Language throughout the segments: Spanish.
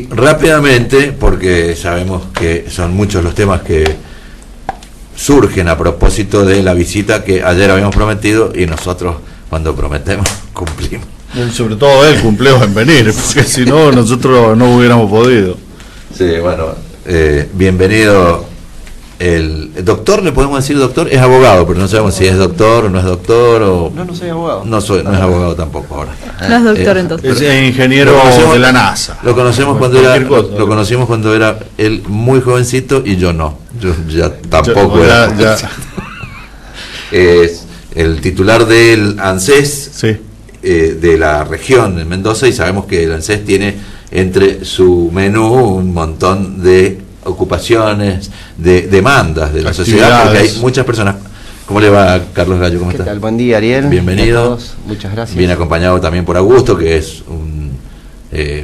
Y rápidamente, porque sabemos que son muchos los temas que surgen a propósito de la visita que ayer habíamos prometido, y nosotros cuando prometemos cumplimos. Y sobre todo él cumplió en venir, porque si no nosotros no hubiéramos podido. Sí, bueno, bienvenido. El doctor, le podemos decir doctor, es abogado, pero no sabemos si es doctor o no es doctor o... No soy abogado. No es abogado tampoco ahora. No es doctor entonces. Es ingeniero de la NASA. Lo conocemos lo conocimos cuando era él muy jovencito y yo no. Yo ya tampoco era. Es el titular del ANSES, sí, de la región de Mendoza, y sabemos que el ANSES tiene entre su menú un montón de ocupaciones, de demandas de la sociedad, porque hay muchas personas. ¿Cómo le va, Carlos Gallo? ¿Cómo está? ¿Qué tal? Buen día, Ariel. Bienvenido. A todos. Muchas gracias. Viene acompañado también por Augusto, que es un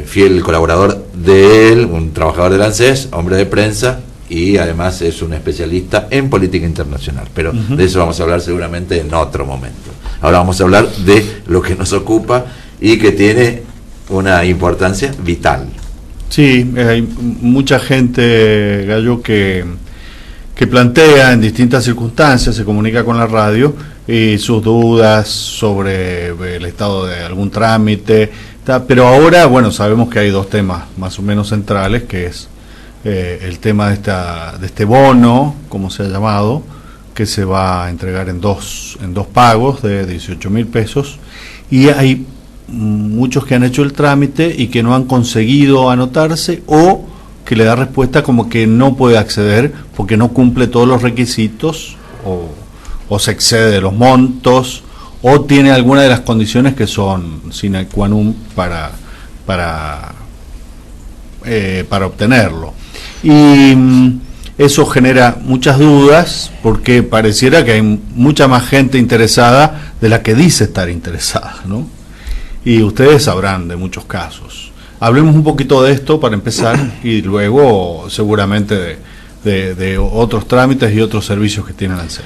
fiel colaborador de él, un trabajador del ANSES, hombre de prensa, y además es un especialista en política internacional. Pero de eso vamos a hablar seguramente en otro momento. Ahora vamos a hablar de lo que nos ocupa y que tiene una importancia vital. Sí, hay mucha gente, Gallo, que plantea en distintas circunstancias, se comunica con la radio y sus dudas sobre el estado de algún trámite, pero ahora, bueno, sabemos que hay dos temas más o menos centrales, que es el tema de este bono, como se ha llamado, que se va a entregar en dos pagos de 18.000 pesos, y hay muchos que han hecho el trámite y que no han conseguido anotarse, o que le da respuesta como que no puede acceder porque no cumple todos los requisitos, o se excede de los montos, o tiene alguna de las condiciones que son sine qua non para obtenerlo. Y eso genera muchas dudas, porque pareciera que hay mucha más gente interesada de la que dice estar interesada, ¿no? Y ustedes sabrán de muchos casos. Hablemos un poquito de esto para empezar, y luego seguramente de otros trámites y otros servicios que tiene el ANSES.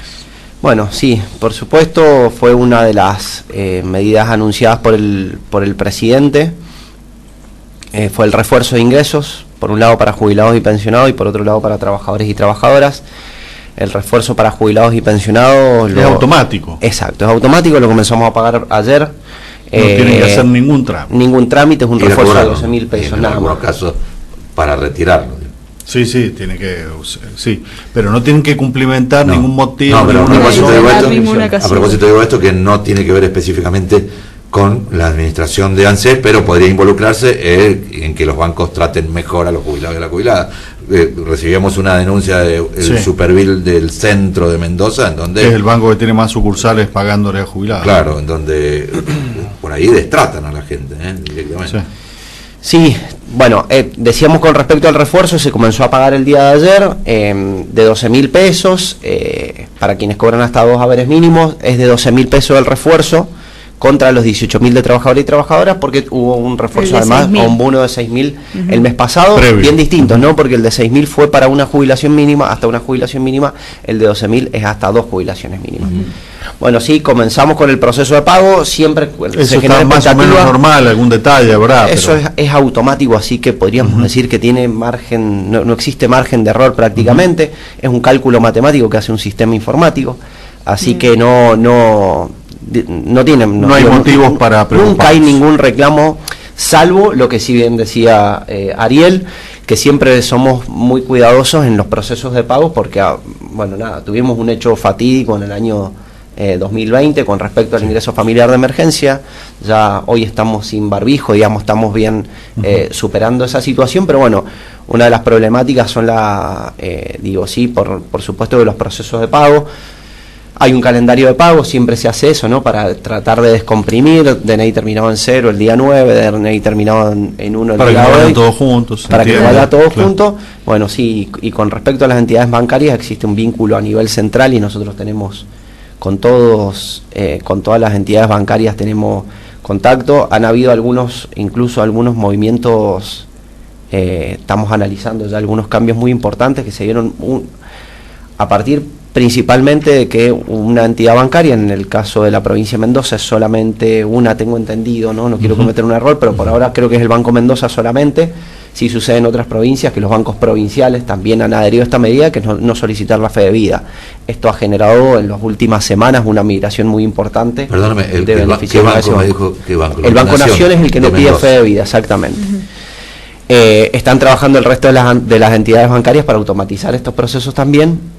Bueno, sí, por supuesto, fue una de las medidas anunciadas por el presidente. Fue el refuerzo de ingresos, por un lado para jubilados y pensionados, y por otro lado para trabajadores y trabajadoras. El refuerzo para jubilados y pensionados... Es automático. Exacto, es automático, lo comenzamos a pagar ayer. No tienen que hacer ningún trámite. Ningún trámite, es un refuerzo de 12.000 pesos. En algunos casos, para retirarlo. Sí, tiene que... Sí, pero no tienen que cumplimentar ningún motivo. No, pero a propósito digo esto, que no tiene que ver específicamente con la administración de ANSES, pero podría involucrarse en que los bancos traten mejor a los jubilados y a la jubilada. Recibíamos una denuncia del Supervil del centro de Mendoza, en donde... Es el banco que tiene más sucursales pagándole a jubilados. Claro, en donde por ahí destratan a la gente, directamente. Sí, bueno, decíamos con respecto al refuerzo, se comenzó a pagar el día de ayer, de 12.000 pesos, para quienes cobran hasta 2 haberes mínimos, es de 12.000 pesos el refuerzo, contra los 18.000 de trabajadores y trabajadoras, porque hubo un refuerzo además, o un bono de 6.000 el mes pasado, bien distinto, ¿no? Porque el de 6.000 fue para una jubilación mínima, hasta una jubilación mínima, el de 12.000 es hasta 2 jubilaciones mínimas. Bueno, sí, comenzamos con el proceso de pago, siempre eso se genera más o menos normal, algún detalle, ¿verdad? Eso es automático, así que podríamos decir que tiene margen, no existe margen de error prácticamente, es un cálculo matemático que hace un sistema informático, así que no hay motivos para preocuparse. Nunca hay ningún reclamo, salvo lo que sí bien decía Ariel, que siempre somos muy cuidadosos en los procesos de pago, porque tuvimos un hecho fatídico en el año 2020 con respecto al ingreso familiar de emergencia. Ya hoy estamos sin barbijo, digamos, estamos bien superando esa situación, pero bueno, una de las problemáticas son por supuesto, de los procesos de pago. Hay un calendario de pago, siempre se hace eso, ¿no? Para tratar de descomprimir, DNI terminado en 0 el día 9, DNI terminado en 1 el día 8. Para que vayan todos juntos. Para que vaya todos juntos. Bueno, sí, y con respecto a las entidades bancarias existe un vínculo a nivel central, y nosotros tenemos con todas las entidades bancarias tenemos contacto. Han habido incluso algunos movimientos, estamos analizando ya algunos cambios muy importantes que se dieron a partir principalmente de que una entidad bancaria, en el caso de la provincia de Mendoza es solamente una, tengo entendido, no quiero cometer un error, pero por ahora creo que es el Banco Mendoza solamente, Sí sucede en otras provincias que los bancos provinciales también han adherido a esta medida, que es no solicitar la fe de vida. Esto ha generado en las últimas semanas una migración muy importante. Perdóname, ¿qué banco me dijo? ¿Qué banco? El Banco Nación es el que no pide fe de vida, exactamente. Están trabajando el resto de las entidades bancarias para automatizar estos procesos también.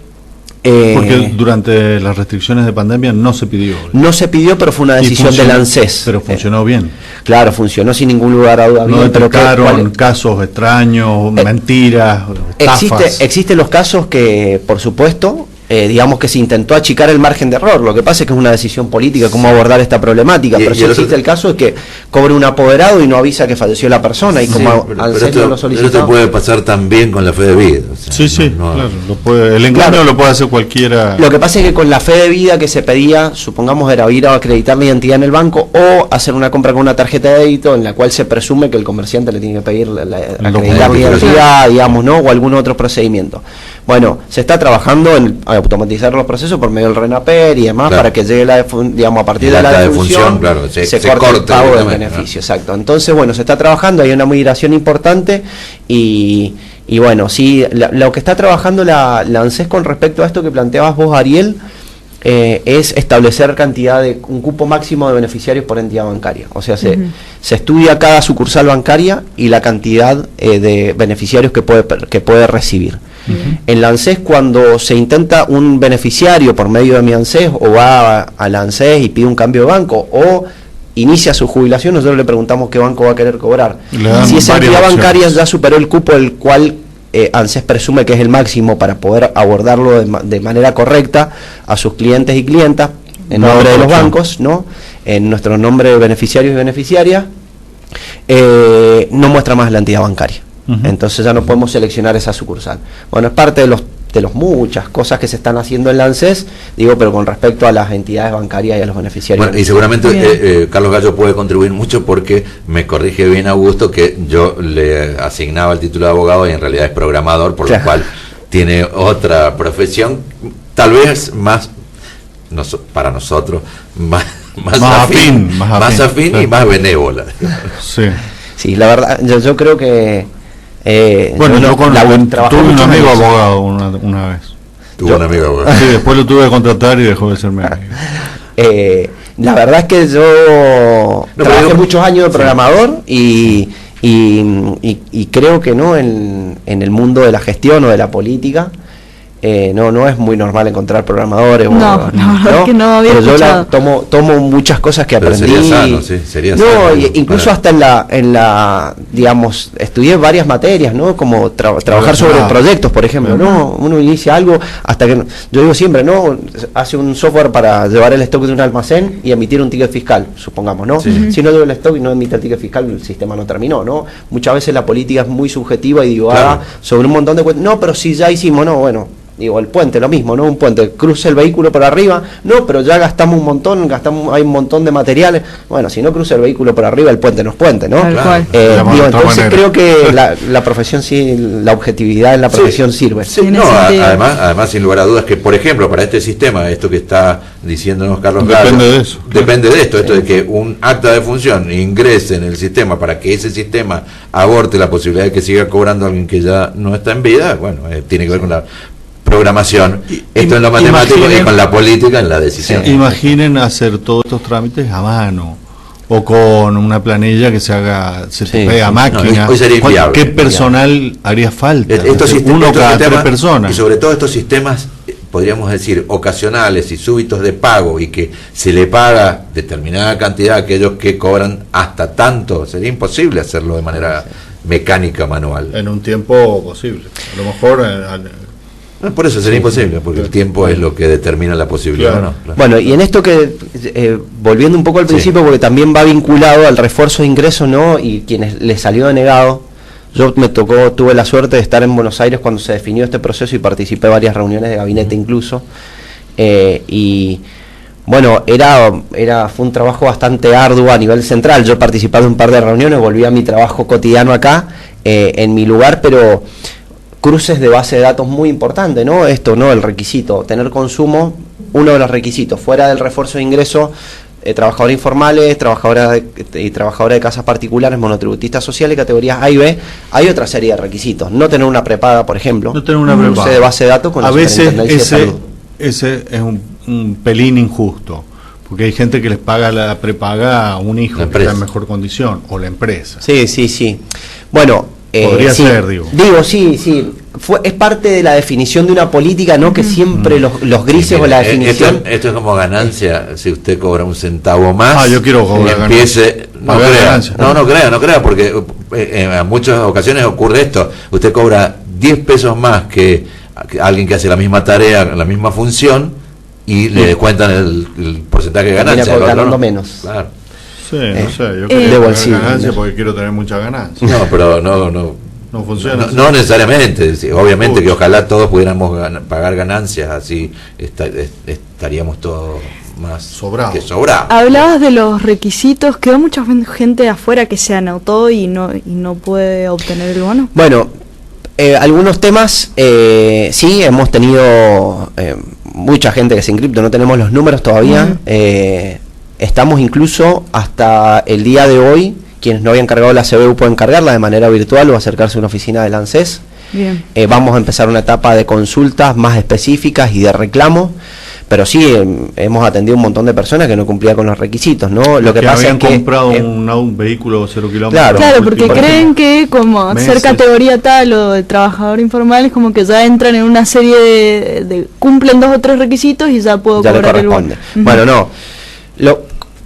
Porque durante las restricciones de pandemia no se pidió. No se pidió, pero fue una decisión del ANSES. Pero funcionó bien. Claro, funcionó sin ningún lugar a duda. No detectaron casos extraños, mentiras, estafas. Existen los casos que, por supuesto, digamos que se intentó achicar el margen de error. Lo que pasa es que es una decisión política cómo abordar esta problemática. Pero sí existe el caso de que cobre un apoderado y no avisa que falleció la persona, y como ANSES no lo solicitó. Pero esto puede pasar también con la fe de vida. O sea, claro. El engaño lo puede hacer cualquiera. Lo que pasa es que con la fe de vida que se pedía, supongamos, era ir a acreditar la identidad en el banco o hacer una compra con una tarjeta de débito en la cual se presume que el comerciante le tiene que pedir acreditar la identidad, digamos, ¿no? O algún otro procedimiento. Bueno, se está trabajando en automatizar los procesos por medio del RENAPER y demás, para que llegue digamos, a partir de la defunción, claro, se corte el pago del beneficio, exacto. Entonces, bueno, se está trabajando, hay una migración importante y bueno, sí, lo que está trabajando la ANSES con respecto a esto que planteabas vos, Ariel, es establecer un cupo máximo de beneficiarios por entidad bancaria. O sea, se estudia cada sucursal bancaria y la cantidad de beneficiarios que puede recibir. En la ANSES, cuando se intenta un beneficiario por medio de mi ANSES, o va a la ANSES y pide un cambio de banco, o inicia su jubilación, nosotros le preguntamos qué banco va a querer cobrar. Si esa entidad bancaria ya superó el cupo, el cual ANSES presume que es el máximo para poder abordarlo de manera correcta a sus clientes y clientas, en nombre de los bancos, ¿no? En nuestro nombre de beneficiarios y beneficiarias, no muestra más la entidad bancaria. Entonces ya no podemos seleccionar esa sucursal. Bueno, es parte de las muchas cosas que se están haciendo en la ANSES, digo, pero con respecto a las entidades bancarias y a los beneficiarios. Bueno, y seguramente Carlos Gallo puede contribuir mucho, porque me corrige bien Augusto que yo le asignaba el título de abogado y en realidad es programador, por lo cual tiene otra profesión, tal vez más para nosotros más afín y más benévola. Sí, la verdad, yo creo que bueno, yo tuve un amigo abogado una vez. Tuve un amigo abogado. Sí, después lo tuve que contratar y dejó de ser mi amigo. La verdad es que yo trabajé muchos años de programador y creo que no en el mundo de la gestión o de la política. No es muy normal encontrar programadores. No, es que no había escuchado. Yo tomo muchas cosas que aprendí. Sería sano, sí, sería sano. Incluso hasta en la, digamos, estudié varias materias, ¿no? Como trabajar sobre proyectos, por ejemplo, ¿no? Uno inicia algo hasta que, yo digo siempre, ¿no? Hace un software para llevar el stock de un almacén y emitir un ticket fiscal, supongamos, ¿no? Si no llevo el stock y no emite el ticket fiscal, el sistema no terminó, ¿no? Muchas veces la política es muy subjetiva y divagada sobre un montón de cuestiones. No, pero si ya hicimos, no, bueno. Digo, el puente, lo mismo, ¿no? Un puente, cruza el vehículo por arriba, no, pero ya gastamos un montón, hay un montón de materiales. Bueno, si no cruza el vehículo por arriba, el puente no es puente, ¿no? Entonces creo que la profesión sí, la objetividad en la profesión sirve. Sí, no, además, sin lugar a dudas, que por ejemplo, para este sistema, esto que está diciéndonos Carlos Gallo, depende de esto, esto de que un acta de función ingrese en el sistema para que ese sistema aborte la posibilidad de que siga cobrando a alguien que ya no está en vida. Bueno, tiene que ver con la programación, esto en lo matemático y con la política en la decisión. Imaginen hacer todos estos trámites a mano o con una planilla que se pegue a máquina. Hoy sería inviable. ¿Qué personal haría falta? Uno cada 3 personas. Y sobre todo estos sistemas, podríamos decir, ocasionales y súbitos de pago, y que se le paga determinada cantidad a aquellos que cobran hasta tanto, sería imposible hacerlo de manera mecánica, manual. En un tiempo posible. A lo mejor... Por eso sería imposible, porque el tiempo es lo que determina la posibilidad. Claro. Bueno, y en esto que, volviendo un poco al principio, porque también va vinculado al refuerzo de ingreso, ¿no? Y quienes les salió denegado, yo tuve la suerte de estar en Buenos Aires cuando se definió este proceso y participé en varias reuniones de gabinete incluso, y bueno, fue un trabajo bastante arduo a nivel central. Yo he participado en un par de reuniones, volví a mi trabajo cotidiano acá, en mi lugar, pero cruces de base de datos muy importante, ¿no? Esto, ¿no? El requisito, tener consumo, uno de los requisitos, fuera del refuerzo de ingreso, trabajadores informales, trabajadoras y trabajadoras de casas particulares, monotributistas sociales, categorías A y B, hay otra serie de requisitos. No tener una prepaga, por ejemplo. No tener una prepaga. De base de datos con a la veces Superintendencia de Salud. ese es un pelín injusto, porque hay gente que les paga la prepaga a un hijo que está en mejor condición, o la empresa. Sí. Bueno, podría ser, digo. Sí. Es parte de la definición de una política, ¿no? Que siempre los grises o la definición... Esto es como ganancia, si usted cobra un centavo más... yo quiero cobrar empiece, ganancia. No crea, porque en muchas ocasiones ocurre esto. Usted cobra 10 pesos más que alguien que hace la misma tarea, la misma función, y le descuentan el porcentaje de ganancia. Termina ganando menos. Claro. Sí, no sé, yo quiero tener ganancia porque quiero tener mucha ganancia. No, pero no funciona. No necesariamente, obviamente que ojalá todos pudiéramos pagar ganancias, así estaríamos todos más sobrados. Hablabas de los requisitos, quedó mucha gente afuera que se anotó y no puede obtener el bono. Bueno, algunos temas, sí, hemos tenido mucha gente que se inscripto, no tenemos los números todavía. Estamos incluso hasta el día de hoy, quienes no habían cargado la CBU pueden cargarla de manera virtual o acercarse a una oficina del ANSES. Bien. Vamos a empezar una etapa de consultas más específicas y de reclamos, pero sí hemos atendido un montón de personas que no cumplían con los requisitos, ¿no? Lo que pasa habían es que comprado un vehículo 0 kilómetros. Claro, porque creen que como ser categoría tal o de trabajador informal es como que ya entran en una serie de cumplen 2 o 3 requisitos y ya puedo cobrar el bono. Bueno, no.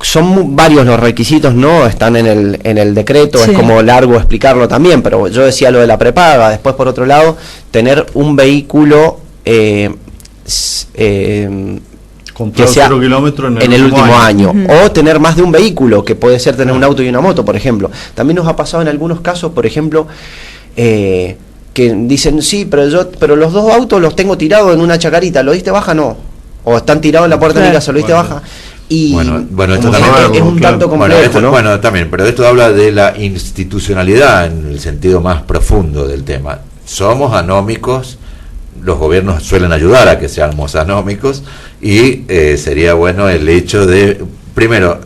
Son varios los requisitos, ¿no? Están en el decreto, sí. Es como largo explicarlo también, pero yo decía lo de la prepaga. Después, por otro lado, tener un vehículo comprado 0 kilómetros en el último año. O tener más de un vehículo, que puede ser tener un auto y una moto, por ejemplo. También nos ha pasado en algunos casos, por ejemplo, que dicen, sí, pero los 2 autos los tengo tirados en una chacarita, ¿lo diste baja? No. O están tirados en la puerta de mi casa, ¿lo diste baja? Y bueno, esto también es un tanto complejo, ¿no? Bueno, también, pero esto habla de la institucionalidad en el sentido más profundo del tema. Somos anómicos, los gobiernos suelen ayudar a que seamos anómicos, y sería bueno el hecho de, primero,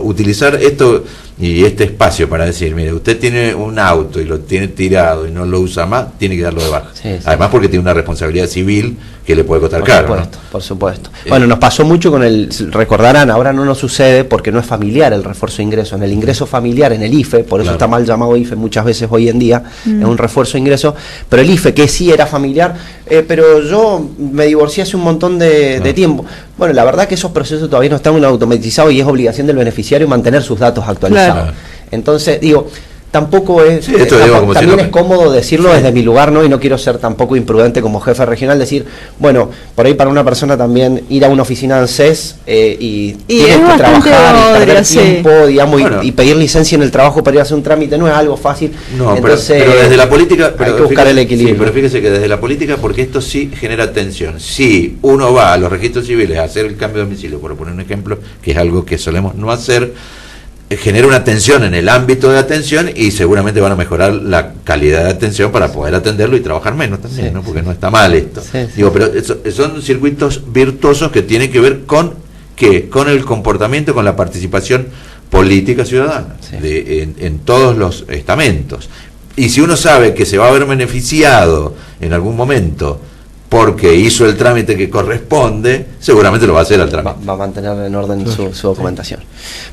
utilizar esto y este espacio para decir, mire, usted tiene un auto y lo tiene tirado y no lo usa más, tiene que darlo de baja. Sí. Además porque tiene una responsabilidad civil que le puede costar caro. Por supuesto. Bueno, nos pasó mucho recordarán, ahora no nos sucede porque no es familiar el refuerzo de ingreso. En el ingreso familiar, en el IFE, por eso está mal llamado IFE muchas veces hoy en día, es un refuerzo de ingreso, pero el IFE, que sí era familiar, pero yo me divorcié hace un montón de tiempo. Bueno, la verdad que esos procesos todavía no están automatizados y es obligación del beneficiario mantener sus datos actualizados. Claro. Entonces, digo, tampoco es... Sí, también es cómodo decirlo desde mi lugar, ¿no? Y no quiero ser tampoco imprudente como jefe regional, decir, bueno, por ahí para una persona también ir a una oficina de ANSES y tienes que trabajar y perder tiempo, digamos, y pedir licencia en el trabajo para ir a hacer un trámite no es algo fácil. No, entonces, pero desde la política... hay que buscar el equilibrio. Sí, pero fíjese que desde la política, porque esto sí genera tensión. Si uno va a los registros civiles a hacer el cambio de domicilio, por poner un ejemplo, que es algo que solemos no hacer, genera una tensión en el ámbito de atención y seguramente van a mejorar la calidad de atención para poder atenderlo y trabajar menos también, ¿no? Porque no está mal esto. Digo, pero son circuitos virtuosos que tienen que ver con el comportamiento, con la participación política ciudadana en todos los estamentos. Y si uno sabe que se va a ver beneficiado en algún momento porque hizo el trámite que corresponde, seguramente lo va a hacer al trámite. Va a mantener en orden su documentación.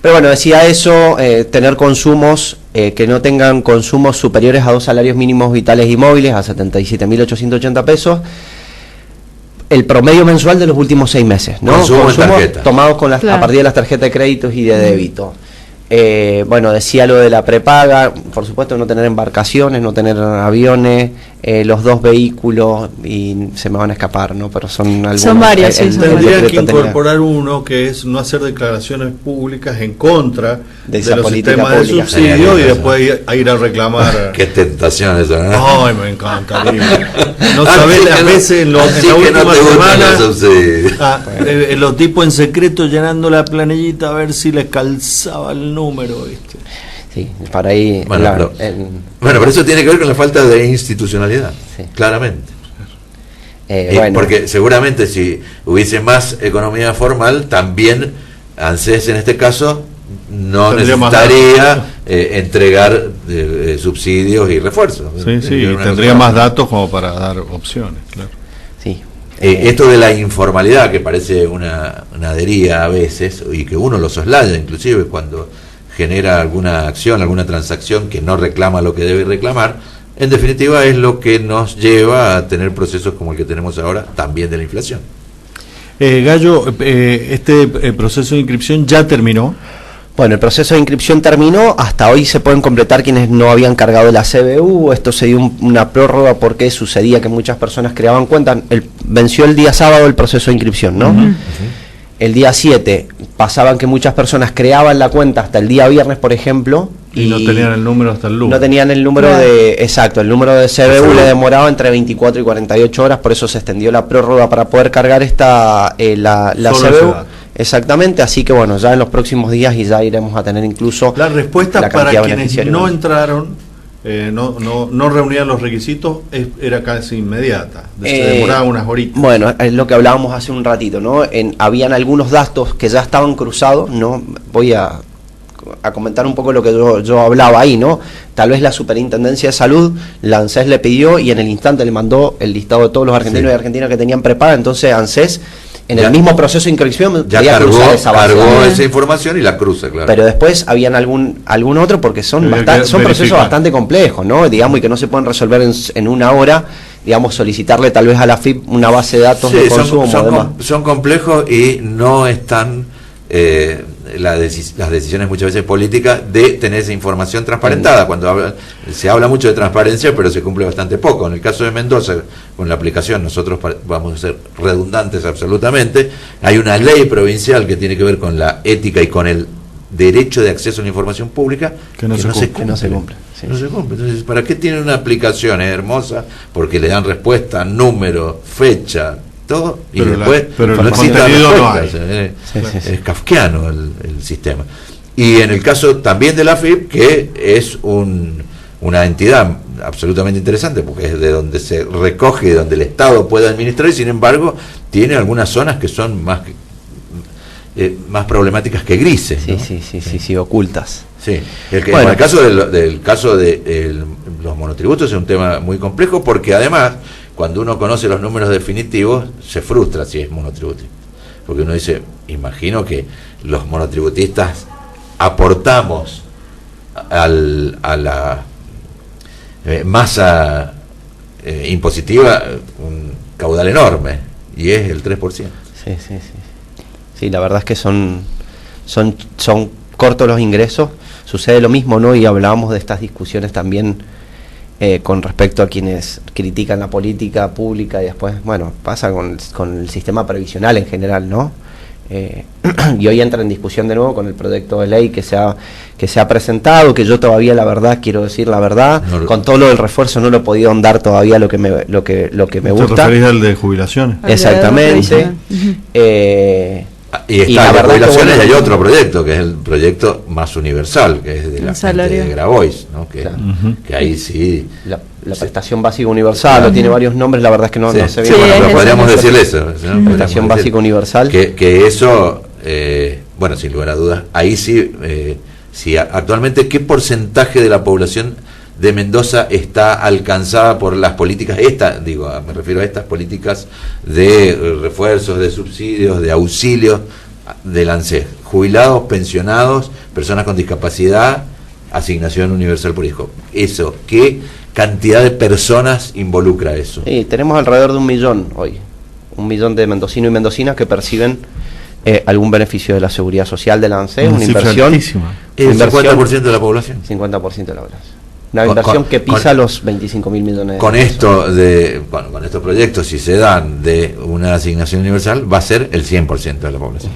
Pero bueno, decía eso, tener consumos que no tengan consumos superiores a 2 salarios mínimos vitales y móviles, a 77.880 pesos, el promedio mensual de los últimos 6 meses, ¿no? Consumos tomados a partir de las tarjetas de créditos y de débito. Bueno, decía lo de la prepaga, por supuesto no tener embarcaciones, no tener aviones, los 2 vehículos, y se me van a escapar, ¿no? Pero son algunos. Son varios, tendrían que incorporar uno que es no hacer declaraciones públicas en contra de los sistemas de subsidio y después ir a reclamar. Qué tentación eso, ¿no? Ay, me encantaría. No sabés las veces en la última semana los tipos en secreto llenando la planillita a ver si les calzaba el número, ¿viste? Sí, para ahí... Bueno, pero eso tiene que ver con la falta de institucionalidad, claramente. Porque seguramente si hubiese más economía formal, también ANSES en este caso no Tendría necesitaría entregar subsidios y refuerzos. Sí, y tendría más datos como para dar opciones, claro. Sí. Esto de la informalidad, que parece una deriva a veces, y que uno lo soslaya inclusive cuando genera alguna acción, alguna transacción que no reclama lo que debe reclamar, en definitiva es lo que nos lleva a tener procesos como el que tenemos ahora, también de la inflación. Gallo, este proceso de inscripción ya terminó. Bueno, el proceso de inscripción terminó, hasta hoy se pueden completar quienes no habían cargado la CBU, esto se dio una prórroga porque sucedía que muchas personas creaban cuentas, venció el día sábado el proceso de inscripción, ¿no? Uh-huh. El día 7 pasaban que muchas personas creaban la cuenta hasta el día viernes, por ejemplo, y no tenían el número hasta el lunes. No tenían el número exacto, el número de CBU le demoraba entre 24 y 48 horas, por eso se extendió la prórroga para poder cargar la CBU. Exactamente, así que bueno, ya en los próximos días y ya iremos a tener incluso la respuesta para quienes no entraron, no reunían los requisitos, era casi inmediata, se demoraba unas horitas. Bueno, es lo que hablábamos hace un ratito, ¿no? Habían algunos datos que ya estaban cruzados, ¿no? Voy a comentar un poco lo que yo hablaba ahí, ¿no? Tal vez la Superintendencia de Salud, la ANSES le pidió y en el instante le mandó el listado de todos los argentinos y argentinas que tenían prepaga, entonces ANSES en el mismo proceso de inscripción ya cargó esa información y la cruza, claro. Pero después habían algún otro, porque son procesos bastante complejos, ¿no? Digamos, y que no se pueden resolver en una hora, digamos, solicitarle tal vez a la AFIP una base de datos de consumo. Son complejos y no están las decisiones muchas veces políticas de tener esa información transparentada. Cuando se habla mucho de transparencia, pero se cumple bastante poco. En el caso de Mendoza, con la aplicación, nosotros vamos a ser redundantes absolutamente. Hay una ley provincial que tiene que ver con la ética y con el derecho de acceso a la información pública que no se cumple. Sí. No se cumple. Entonces, ¿para qué tiene una aplicación hermosa? Porque le dan respuesta, número, fecha, todo, y después pero el contenido no hay. Es kafkiano el sistema. Y en el caso también de la AFIP, que es una entidad absolutamente interesante, porque es de donde se recoge, donde el Estado puede administrar, y sin embargo tiene algunas zonas que son más problemáticas que grises, ¿no? Sí, ocultas. Sí. El caso del caso de los monotributos es un tema muy complejo, porque además cuando uno conoce los números definitivos se frustra si es monotributista, porque uno dice, imagino que los monotributistas aportamos a la masa impositiva un caudal enorme, y es el 3%. Sí, la verdad es que son cortos los ingresos. Sucede lo mismo, ¿no? Y hablábamos de estas discusiones también con respecto a quienes critican la política pública, y después, bueno, pasa con el sistema previsional en general, ¿no? Y hoy entra en discusión de nuevo con el proyecto de ley que se ha presentado, que yo todavía, la verdad, quiero decir la verdad, con todo lo del refuerzo no lo he podido dar todavía lo que me gusta. ¿Te referís al de jubilaciones? Exactamente. Y está la jubilaciones, y hay otro proyecto, que es el proyecto más universal, que es de la gente de Grabois, ¿no? Que ahí sí... La prestación básica universal, tiene varios nombres, la verdad es que no sé bien. Pero podríamos decirle eso. Prestación básica universal. Que eso, bueno, sin lugar a dudas, ahí sí, actualmente, ¿qué porcentaje de la población de Mendoza está alcanzada por las políticas, me refiero a estas políticas de refuerzos, de subsidios, de auxilios del ANSES? Jubilados, pensionados, personas con discapacidad, asignación universal por hijo. Eso, ¿qué cantidad de personas involucra eso? Sí, tenemos alrededor de 1 millón hoy. 1 millón de mendocinos y mendocinas que perciben algún beneficio de la seguridad social de la ANSES, una inversión. El 50% de la población. 50% de la población. Una inversión que pisa los 25.000 millones de con pesos. Con estos proyectos, si se dan de una asignación universal, va a ser el 100% de la población.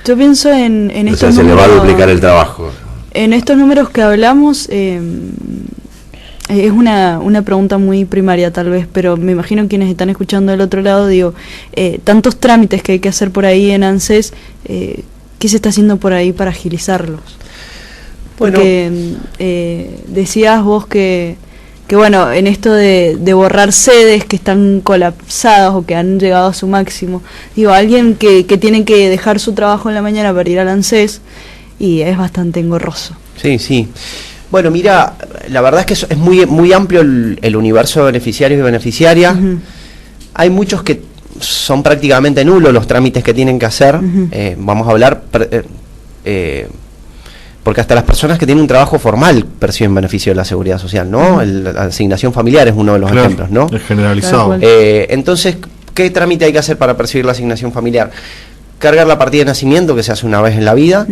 Yo pienso en estos números. Se le va a duplicar el trabajo. En estos números que hablamos, es una pregunta muy primaria tal vez, pero me imagino quienes están escuchando del otro lado, digo, tantos trámites que hay que hacer por ahí en ANSES, ¿qué se está haciendo por ahí para agilizarlos? Porque decías vos que bueno, en esto de borrar sedes que están colapsadas o que han llegado a su máximo, digo, alguien que tiene que dejar su trabajo en la mañana para ir al ANSES, y es bastante engorroso. Sí, sí. Bueno, mira, la verdad es que es muy, muy amplio el universo de beneficiarios y beneficiarias. Hay muchos que son prácticamente nulos los trámites que tienen que hacer. Vamos a hablar... porque hasta las personas que tienen un trabajo formal perciben beneficio de la seguridad social, ¿no? La asignación familiar es uno de los ejemplos, ¿no? Es generalizado. Entonces, ¿qué trámite hay que hacer para percibir la asignación familiar? Cargar la partida de nacimiento, que se hace una vez en la vida,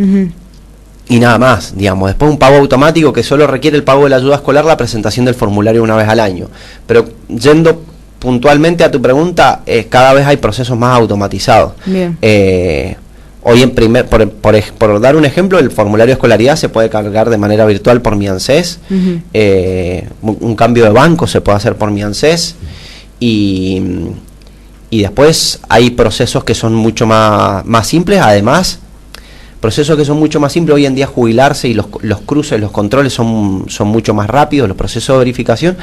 y nada más, digamos. Después un pago automático que solo requiere el pago de la ayuda escolar, la presentación del formulario una vez al año. Pero yendo puntualmente a tu pregunta, cada vez hay procesos más automatizados. Bien. Hoy por dar un ejemplo, el formulario de escolaridad se puede cargar de manera virtual por mi ANSES, un cambio de banco se puede hacer por mi ANSES, y después hay procesos que son mucho más simples. Además, procesos que son mucho más simples, hoy en día jubilarse y los cruces, los controles son mucho más rápidos, los procesos de verificación,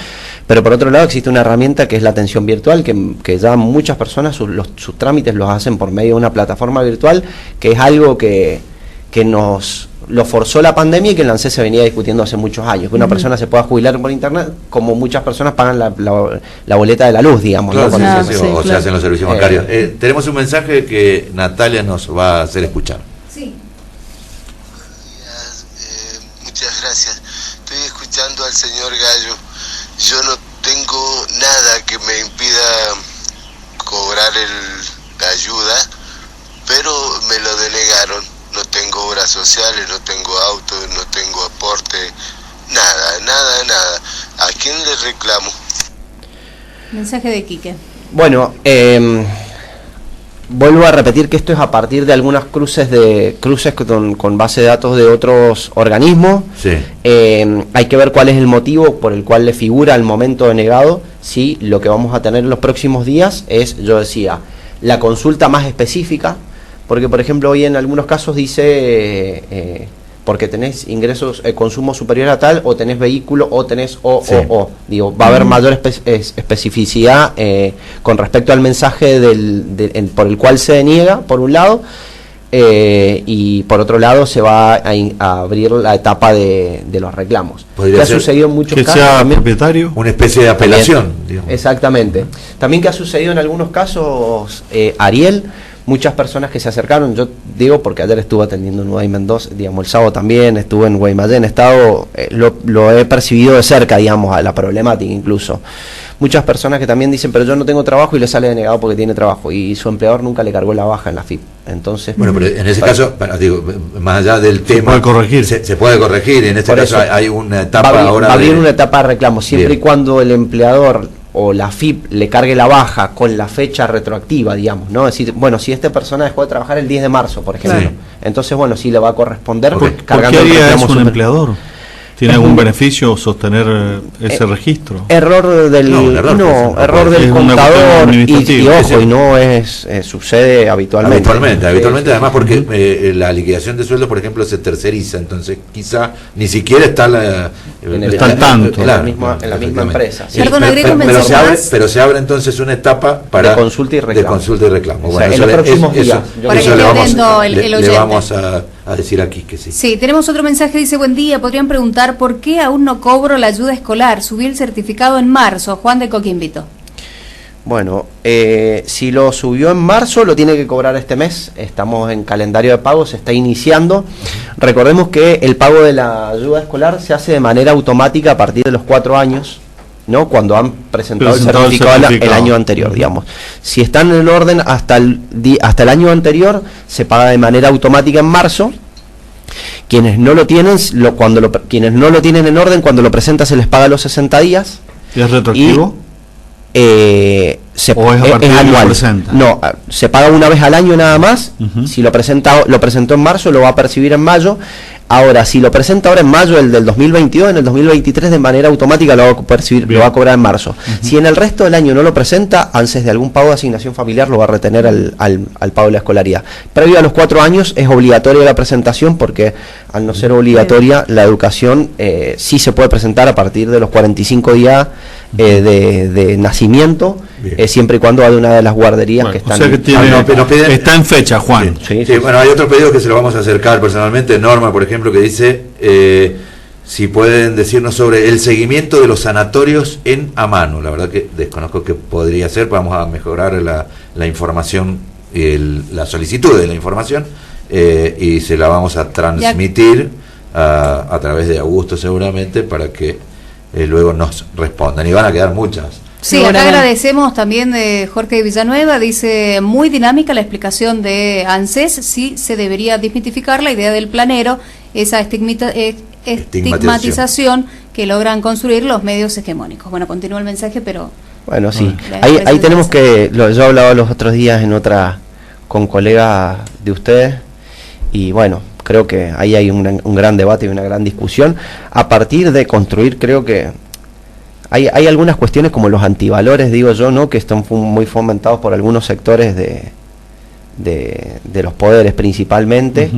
pero por otro lado existe una herramienta que es la atención virtual, que ya muchas personas sus trámites los hacen por medio de una plataforma virtual, que es algo que nos lo forzó la pandemia y que en la ANSES se venía discutiendo hace muchos años, que una persona se pueda jubilar por internet, como muchas personas pagan la boleta de la luz, digamos. Claro, ¿no? o se hacen los servicios bancarios. Tenemos un mensaje que Natalia nos va a hacer escuchar. Sí. Muchas gracias. Estoy escuchando al señor Gallo. Yo no tengo nada que me impida cobrar la ayuda, pero me lo denegaron. No tengo obras sociales, no tengo auto, no tengo aporte, nada. ¿A quién le reclamo? Mensaje de Quique. Bueno, vuelvo a repetir que esto es a partir de algunas cruces con base de datos de otros organismos. Sí. Hay que ver cuál es el motivo por el cual le figura el momento denegado. Sí, lo que vamos a tener en los próximos días es, yo decía, la consulta más específica, porque por ejemplo hoy en algunos casos dice porque tenés ingresos, consumo superior a tal, o tenés vehículo, o tenés o. Digo, va a haber mayor especificidad con respecto al mensaje por el cual se deniega, por un lado, y por otro lado se va a abrir la etapa de los reclamos. ¿Qué ha sucedido en muchos casos? Que sea también, propietario. Una especie de apelación, digamos. Exactamente. También que ha sucedido en algunos casos, Ariel, muchas personas que se acercaron, yo digo porque ayer estuve atendiendo en Uday Mendoza, digamos, el sábado también estuve en Guaymallén, lo he percibido de cerca, digamos, a la problemática incluso. Muchas personas que también dicen, pero yo no tengo trabajo, y le sale denegado porque tiene trabajo, y su empleador nunca le cargó la baja en la FIP. Entonces, bueno, pero en ese caso, digo, más allá del tema, puede corregir. Se puede corregir, en este por caso eso, hay una etapa va a abrir una etapa de reclamo, siempre Bien. y cuando el empleador o la FIP le cargue la baja con la fecha retroactiva, digamos, ¿no? Es decir, bueno, si esta persona dejó de trabajar el 10 de marzo, por ejemplo, entonces, bueno, sí le va a corresponder ¿Por cargando qué el haría reclamo eso un empleador? ¿Tiene algún beneficio sostener ese registro? Error del error del contador y ojo, y no es sucede habitualmente. Habitualmente, además porque la liquidación de sueldo, por ejemplo, se terceriza, entonces quizá ni siquiera está en la misma empresa. Sí. Perdón, agrego un mensaje más. Pero se abre entonces una etapa para de consulta y reclamo. Bueno, en los próximos días. Para que quede atento el oyente. Le vamos a decir aquí que sí. Sí, tenemos otro mensaje, dice: buen día, podrían preguntar por qué aún no cobro la ayuda escolar, subí el certificado en marzo. Juan de Coquimbito. Bueno, si lo subió en marzo, lo tiene que cobrar este mes. Estamos en calendario de pago, se está iniciando. Recordemos que el pago de la ayuda escolar se hace de manera automática a partir de los 4 años, ¿no? Cuando han presentado el certificado el año anterior, digamos. Si están en orden hasta el año anterior, se paga de manera automática en marzo. Quienes no lo tienen, quienes no lo tienen en orden, cuando lo presentan se les paga los 60 días. ¿Y es retroactivo? ¿O es anual? No, se paga una vez al año nada más. Si lo presentó en marzo, lo va a percibir en mayo. Ahora, si lo presenta ahora en mayo del 2022, en el 2023 de manera automática lo va a percibir, lo va a cobrar en marzo. Si en el resto del año no lo presenta, antes de algún pago de asignación familiar lo va a retener al pago de la escolaridad. Previo a los 4 años es obligatoria la presentación, porque al no ser obligatoria la educación sí se puede presentar a partir de los 45 días de nacimiento, siempre y cuando haya una de las guarderías que están... O sea que está en fecha, Juan. Sí, bueno, hay otro pedido que se lo vamos a acercar personalmente. Norma, por ejemplo, que dice si pueden decirnos sobre el seguimiento de los sanatorios en Amano. La verdad que desconozco qué podría ser. Vamos a mejorar la información, la solicitud de la información, y se la vamos a transmitir a través de Augusto seguramente, para que luego nos respondan. Y van a quedar muchas. Sí, acá agradecemos también de Jorge Villanueva, dice, muy dinámica la explicación de ANSES, sí se debería desmitificar la idea del planero, esa estigmatización que logran construir los medios hegemónicos. Bueno, continúa el mensaje, pero... Bueno, sí, ahí tenemos que, yo hablaba los otros días con colegas de ustedes, y bueno, creo que ahí hay un gran debate y una gran discusión, a partir de construir, creo que hay algunas cuestiones como los antivalores, digo yo, ¿no?, que están muy fomentados por algunos sectores de los poderes principalmente.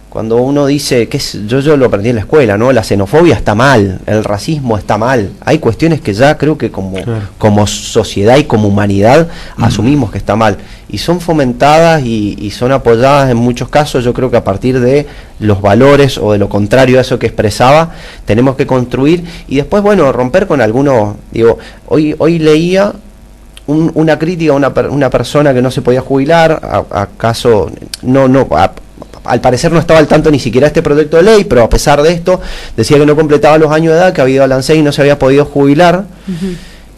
Cuando uno dice, yo lo aprendí en la escuela, ¿no?, la xenofobia está mal, el racismo está mal, hay cuestiones que ya creo que como sociedad y como humanidad asumimos que está mal, y son fomentadas y son apoyadas en muchos casos. Yo creo que a partir de los valores o de lo contrario a eso que expresaba, tenemos que construir y después, bueno, romper con algunos. Digo, hoy leía una crítica a una persona que no se podía jubilar, acaso al parecer no estaba al tanto ni siquiera este proyecto de ley, pero a pesar de esto decía que no completaba los años de edad, que había ido al ANSES y no se había podido jubilar,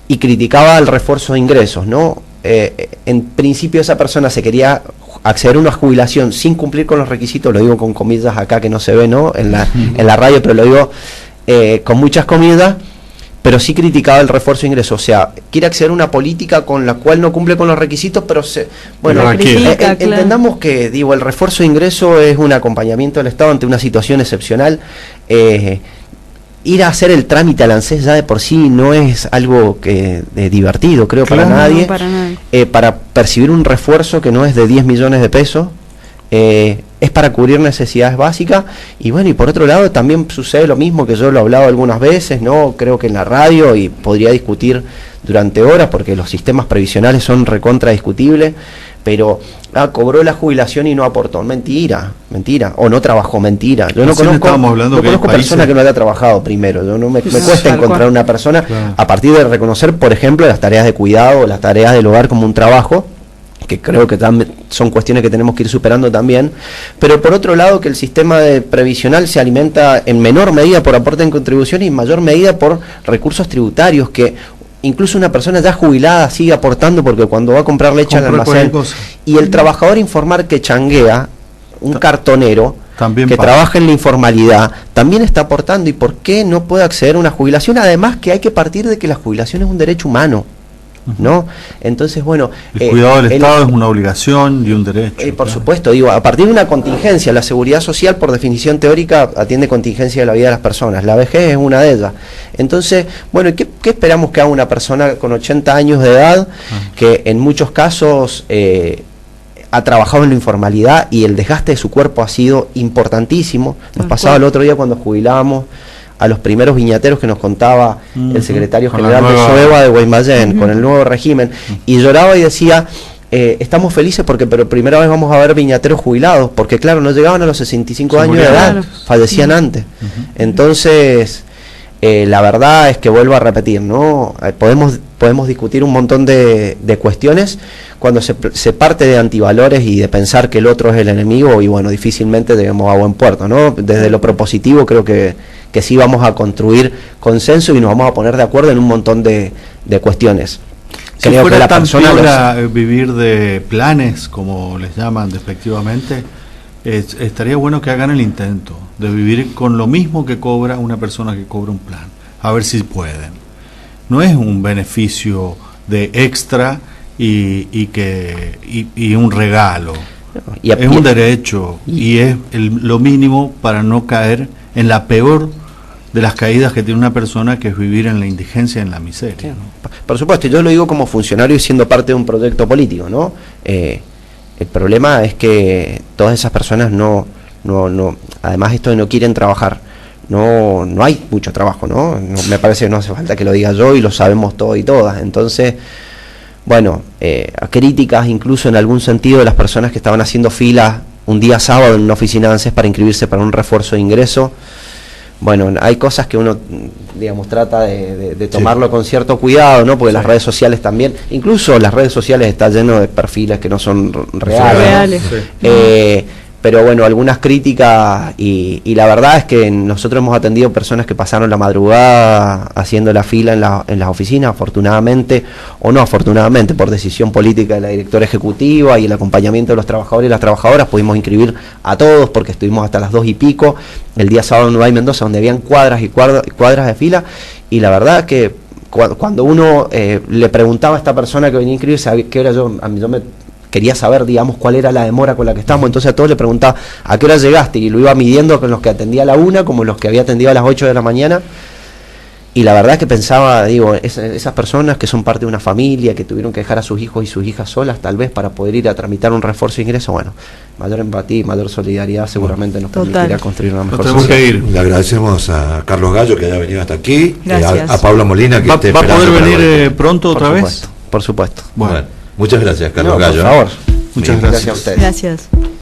y criticaba el refuerzo de ingresos, ¿no? En principio esa persona se quería acceder a una jubilación sin cumplir con los requisitos, lo digo con comillas acá que no se ve, ¿no?, en la radio, pero lo digo con muchas comillas, pero sí criticaba el refuerzo de ingresos. O sea, quiere acceder a una política con la cual no cumple con los requisitos, pero entendamos que, digo, el refuerzo de ingreso es un acompañamiento del Estado ante una situación excepcional. Ir a hacer el trámite al ANSES ya de por sí no es algo divertido, creo, para nadie. No, para nadie. Para percibir un refuerzo que no es de 10 millones de pesos, es para cubrir necesidades básicas. Y bueno, y por otro lado también sucede lo mismo, que yo lo he hablado algunas veces, ¿no?, creo que en la radio, y podría discutir durante horas porque los sistemas previsionales son recontra discutibles, pero cobró la jubilación y no aportó. Mentira, o no trabajó, mentira. Yo no conozco personas que no haya trabajado primero. Yo me cuesta encontrar una persona, a partir de reconocer, por ejemplo, las tareas de cuidado o las tareas del hogar como un trabajo, que creo que son cuestiones que tenemos que ir superando también, pero por otro lado que el sistema previsional se alimenta en menor medida por aporte en contribución y en mayor medida por recursos tributarios, que incluso una persona ya jubilada sigue aportando, porque cuando va a comprar leche al almacén, y el trabajador informal que changuea, un cartonero también que trabaja en la informalidad, también está aportando. ¿Y por qué no puede acceder a una jubilación? Además que hay que partir de que la jubilación es un derecho humano, ¿no? Entonces, bueno, el cuidado del Estado es una obligación y un derecho. Por supuesto, digo, a partir de una contingencia, la seguridad social, por definición teórica, atiende contingencia de la vida de las personas. La vejez es una de ellas. Entonces, bueno, ¿qué esperamos que haga una persona con 80 años de edad, que en muchos casos ha trabajado en la informalidad y el desgaste de su cuerpo ha sido importantísimo? Nos pasaba el otro día cuando jubilábamos a los primeros viñateros que nos contaba el secretario general de SOEVA de Guaymallén, con el nuevo régimen, y lloraba y decía, estamos felices porque por primera vez vamos a ver viñateros jubilados, porque claro, no llegaban a los 65 años de edad, fallecían antes. Entonces, la verdad es que vuelvo a repetir, ¿no? Podemos discutir un montón de cuestiones cuando se parte de antivalores y de pensar que el otro es el enemigo, y bueno, difícilmente lleguemos a buen puerto, ¿no? Desde lo propositivo creo que sí vamos a construir consenso y nos vamos a poner de acuerdo en un montón de cuestiones. Si creo fuera que la tan persona vivir de planes, como les llaman despectivamente, estaría bueno que hagan el intento de vivir con lo mismo que cobra una persona que cobra un plan, a ver si pueden. No es un beneficio de extra y un regalo. Es un derecho y es lo mínimo para no caer en la peor de las caídas que tiene una persona, que es vivir en la indigencia, en la miseria, ¿no? Por supuesto, yo lo digo como funcionario y siendo parte de un proyecto político, ¿no? El problema es que todas esas personas no, además esto de no quieren trabajar, no hay mucho trabajo, ¿no? Me parece que no hace falta que lo diga yo y lo sabemos todos y todas. Entonces, bueno, a críticas incluso en algún sentido de las personas que estaban haciendo fila un día sábado en una oficina de ANSES para inscribirse para un refuerzo de ingreso. Bueno, hay cosas que uno, digamos, trata de tomarlo con cierto cuidado, ¿no? Porque las redes sociales también, incluso las redes sociales están llenas de perfiles que no son reales. Pero bueno, algunas críticas y la verdad es que nosotros hemos atendido personas que pasaron la madrugada haciendo la fila en las oficinas, afortunadamente o no afortunadamente, por decisión política de la directora ejecutiva y el acompañamiento de los trabajadores y las trabajadoras, pudimos inscribir a todos porque estuvimos hasta las 2:00 el día sábado en Nueva Mendoza, donde habían cuadras y cuadras de fila, y la verdad que cuando uno le preguntaba a esta persona que venía a inscribirse a qué hora yo me quería saber, digamos, cuál era la demora con la que estábamos, entonces a todos le preguntaba a qué hora llegaste, y lo iba midiendo con los que atendía a la 1 como los que había atendido a las 8 de la mañana, y la verdad es que pensaba, digo, esas personas que son parte de una familia, que tuvieron que dejar a sus hijos y sus hijas solas tal vez para poder ir a tramitar un refuerzo de ingreso, bueno, mayor empatía y mayor solidaridad seguramente nos permitirá construir una mejor sociedad. Que ir. Le agradecemos a Carlos Gallo que haya venido hasta aquí, a Pablo Molina que ¿Va a poder venir pronto otra vez? Por supuesto. Bueno, muchas gracias, Carlos Gallo. Por favor. Muchas gracias a ustedes. Gracias.